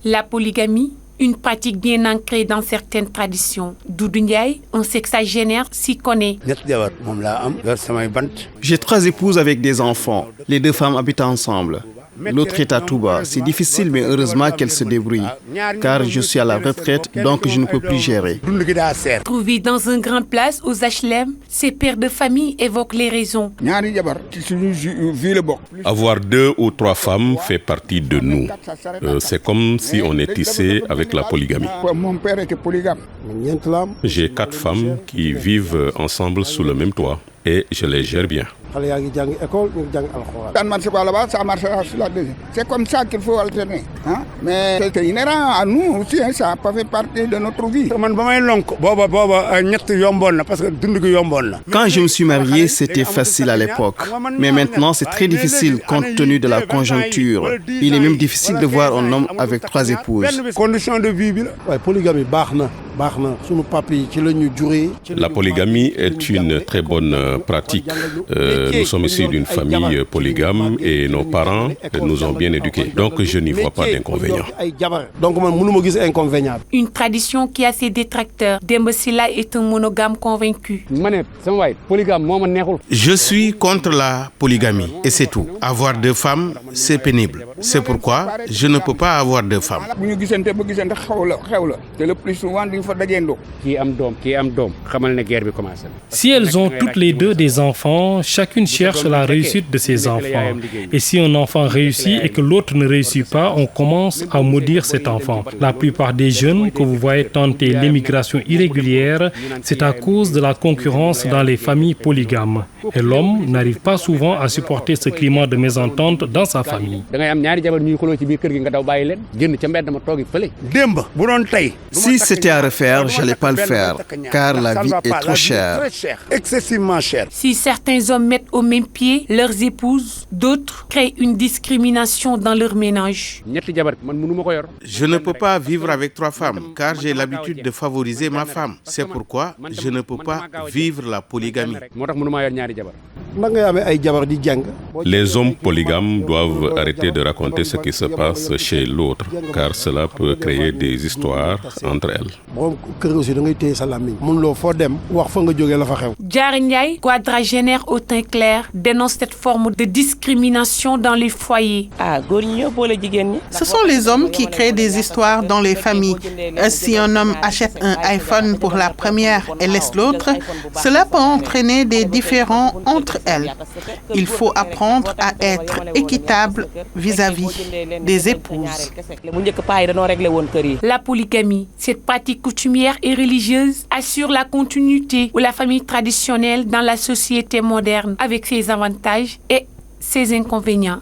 La polygamie, une pratique bien ancrée dans certaines traditions. Doudou Ndiaye, un sexagénaire, s'y connaît. J'ai 3 épouses avec des enfants. Les 2 femmes habitent ensemble. L'autre est à Touba. C'est difficile, mais heureusement qu'elle se débrouille. Car je suis à la retraite, donc je ne peux plus gérer. Trouvés dans un grand place aux HLM, ces pères de famille évoquent les raisons. Avoir 2 ou 3 femmes fait partie de nous. C'est comme si on est tissé avec la polygamie. J'ai 4 femmes qui vivent ensemble sous le même toit et je les gère bien. C'est comme ça qu'il faut alterner. Mais c'est inhérent à nous aussi, ça fait partie de notre vie. Quand je me suis marié, c'était facile à l'époque. Mais maintenant, c'est très difficile compte tenu de la conjoncture. Il est même difficile de voir un homme avec 3 épouses. La polygamie est une très bonne pratique. Nous sommes issus d'une famille polygame et nos parents nous ont bien éduqués. Donc je n'y vois pas d'inconvénient. Une tradition qui a ses détracteurs. Demba Sylla est un monogame convaincu. Je suis contre la polygamie et c'est tout. Avoir 2 femmes, c'est pénible. C'est pourquoi je ne peux pas avoir 2 femmes. Si elles ont toutes les 2 des enfants, chacune cherche la réussite de ses enfants. Et si un enfant réussit et que l'autre ne réussit pas, on commence à maudire cet enfant. La plupart des jeunes que vous voyez tenter l'émigration irrégulière, c'est à cause de la concurrence dans les familles polygames. Et l'homme n'arrive pas souvent à supporter ce climat de mésentente dans sa famille. Si c'était à refaire, je n'allais pas le faire, car la vie est trop chère. Excessivement chère. Si certains hommes mettent au même pied leurs épouses, d'autres créent une discrimination dans leur ménage. Je ne peux pas vivre avec 3 femmes, car j'ai l'habitude de favoriser ma femme. C'est pourquoi je ne peux pas vivre la polygamie. Les hommes polygames doivent arrêter de raconter ce qui se passe chez l'autre, car cela peut créer des histoires entre elles. Diarra Ndiaye, quadragénaire au teint clair, dénonce cette forme de discrimination dans les foyers. Ce sont les hommes qui créent des histoires dans les familles. Si un homme achète un iPhone pour la première et laisse l'autre, cela peut entraîner des différends entre elles. Il faut apprendre à être équitable vis-à-vis des épouses. La polygamie, cette pratique coutumière et religieuse, assure la continuité de la famille traditionnelle dans la société moderne avec ses avantages et ses inconvénients.